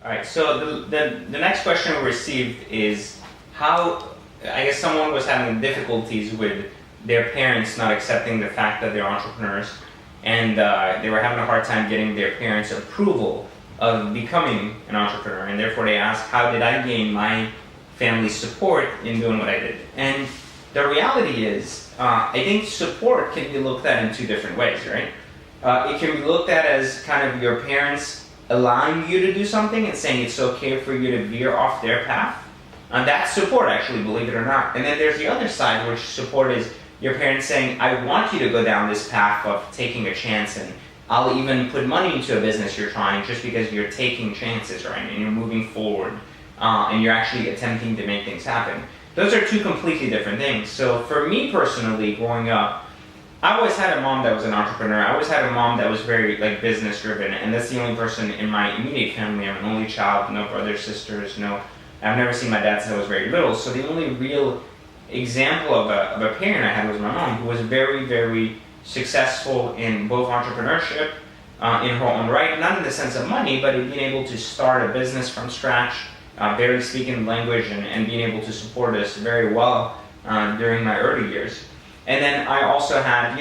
All right, so the next question we received is how, I guess someone was having difficulties with their parents not accepting the fact that they're entrepreneurs, and they were having a hard time getting their parents' approval of becoming an entrepreneur, and therefore they asked, how did I gain my family's support in doing what I did? And the reality is, I think support can be looked at in two different ways, right? It can be looked at as kind of your parents allowing you to do something and saying it's okay for you to veer off their path. And that's support, actually, believe it or not. And then there's the other side, which support is your parents saying, I want you to go down this path of taking a chance, and I'll even put money into a business you're trying just because you're taking chances, right? And you're moving forward, and you're actually attempting to make things happen. Those are two completely different things. So for me personally, growing up, I always had a mom that was an entrepreneur. I always had a mom that was very business driven, and that's the only person in my immediate family. I'm an only child, no brothers, sisters, I've never seen my dad since I was very little. So the only real example of a parent I had was my mom, who was very, very successful in both entrepreneurship, in her own right, not in the sense of money, but in being able to start a business from scratch, barely speaking the language, and being able to support us very well during my early years. And then I also had,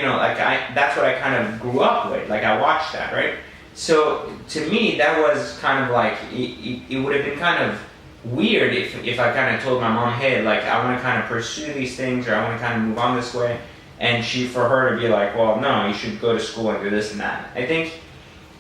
that's what I kind of grew up with. I watched that, right? So to me, that was kind of it would have been kind of weird if I kind of told my mom, hey, I want to kind of pursue these things, or I want to kind of move on this way. And for her to be like, well, no, you should go to school and do this and that. I think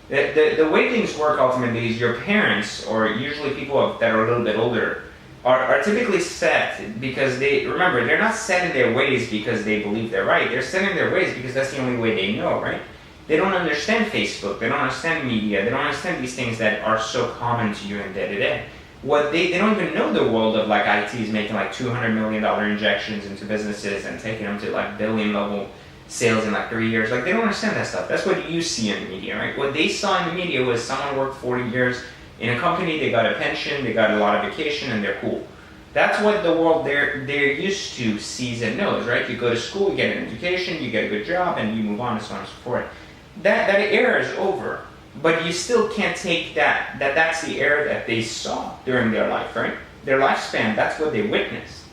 the way things work ultimately is your parents, or usually people that are a little bit older, are typically set because they're not set in their ways because they believe they're right. They're set in their ways because that's the only way they know, right? They don't understand Facebook, they don't understand media, they don't understand these things that are so common to you in day to day. They don't even know the world of IT is making $200 million injections into businesses and taking them to billion level sales in 3 years. They don't understand that stuff. That's what you see in the media, right? What they saw in the media was someone worked 40 years in a company, they got a pension, they got a lot of vacation, and they're cool. That's what the world they're used to sees and knows, right? You go to school, you get an education, you get a good job, and you move on, and so on and so forth. That era is over, but you still can't take that's the era that they saw during their life, right? Their lifespan, that's what they witnessed.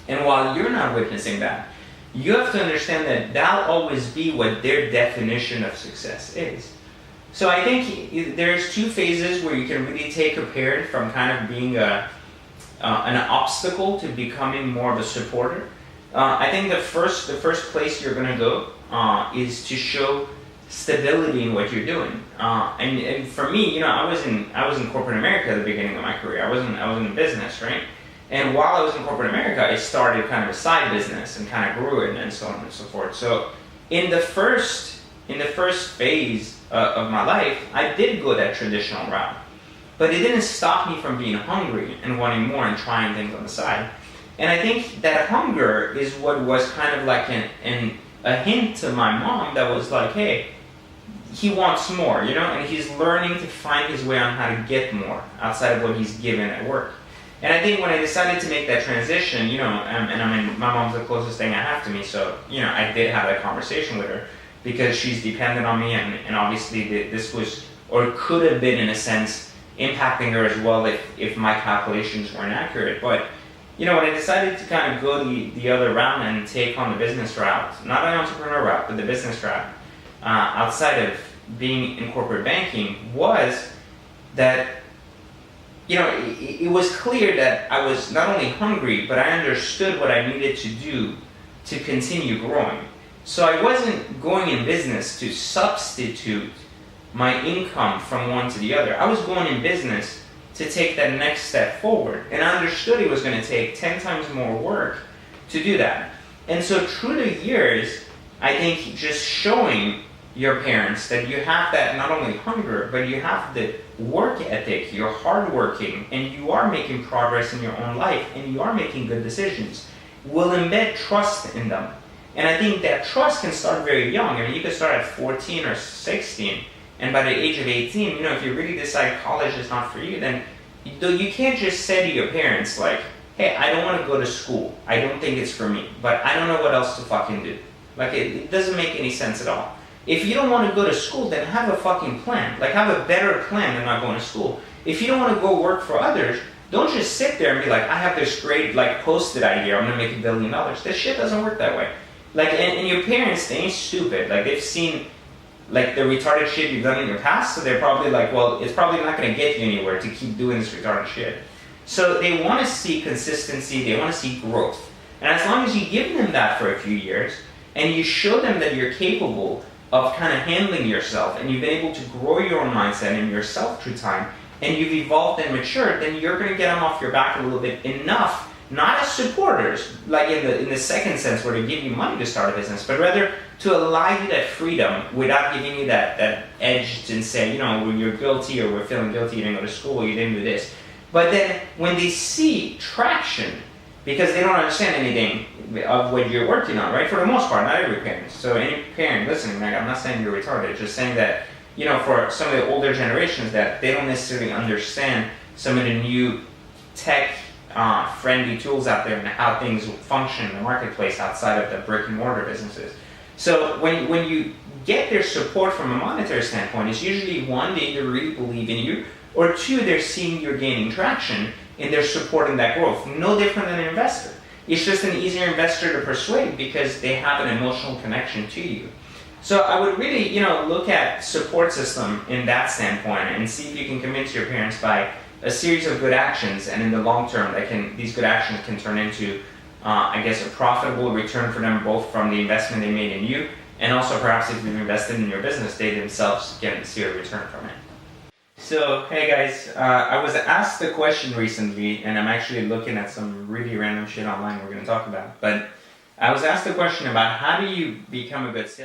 And while you're not witnessing that, you have to understand that that'll always be what their definition of success is. So I think there's two phases where you can really take a parent from kind of being an obstacle to becoming more of a supporter. I think the first place you're going to go is to show stability in what you're doing. And for me, I was in corporate America at the beginning of my career. I was in business, right? And while I was in corporate America, I started kind of a side business and kind of grew it and so on and so forth. So in the first phase of my life, I did go that traditional route, but it didn't stop me from being hungry and wanting more and trying things on the side. And I think that hunger is what was kind of a hint to my mom that was hey, he wants more, and he's learning to find his way on how to get more outside of what he's given at work. And I think when I decided to make that transition, and my mom's the closest thing I have to me, so, I did have that conversation with her because she's dependent on me, and obviously this was, or could have been in a sense, impacting her as well if my calculations weren't accurate. But, when I decided to kind of go the other route and take on the business route, not an entrepreneur route, but the business route, outside of being in corporate banking, was that it was clear that I was not only hungry, but I understood what I needed to do to continue growing. So I wasn't going in business to substitute my income from one to the other. I was going in business to take that next step forward. And I understood it was going to take 10 times more work to do that. And so through the years, I think just showing your parents that you have that not only hunger, but you have the work ethic, you're hardworking, and you are making progress in your own life, and you are making good decisions, will embed trust in them. And I think that trust can start very young. You could start at 14 or 16, and by the age of 18, if you really decide college is not for you, then you can't just say to your parents hey, I don't want to go to school, I don't think it's for me, but I don't know what else to fucking do. It doesn't make any sense at all. If you don't want to go to school, then have a fucking plan. Like, have a better plan than not going to school. If you don't want to go work for others, don't just sit there and be like, I have this great, like, post-it idea, I'm going to make $1 billion. This shit doesn't work that way. Like, and your parents, they ain't stupid. Like, they've seen, like, the retarded shit you've done in your past, so they're probably like, well, it's probably not going to get you anywhere to keep doing this retarded shit. So they want to see consistency, they want to see growth. And as long as you give them that for a few years, and you show them that you're capable of kind of handling yourself, and you've been able to grow your own mindset and yourself through time, and you've evolved and matured, then you're going to get them off your back a little bit enough, not as supporters, like in the second sense where they give you money to start a business, but rather to allow you that freedom without giving you that edge to say, you know, when you're guilty or we're feeling guilty, you didn't go to school, you didn't do this. But then when they see traction, because they don't understand anything of what you're working on, right? For the most part, not every parent. So any parent listening, like, I'm not saying you're retarded, just saying that, you know, for some of the older generations that they don't necessarily understand some of the new tech friendly tools out there and how things function in the marketplace outside of the brick and mortar businesses. So when you get their support from a monetary standpoint, it's usually one, they either really believe in you, or two, they're seeing you're gaining traction and they're supporting that growth. No different than an investor. It's just an easier investor to persuade because they have an emotional connection to you. So I would really, you know, look at support system in that standpoint and see if you can convince your parents by a series of good actions, and in the long term, these good actions can turn into, I guess, a profitable return for them, both from the investment they made in you, and also perhaps if you've invested in your business, they themselves can see a return from it. So, hey guys, I was asked a question recently, and I'm actually looking at some really random shit online we're going to talk about, but I was asked a question about how do you become a good salesman?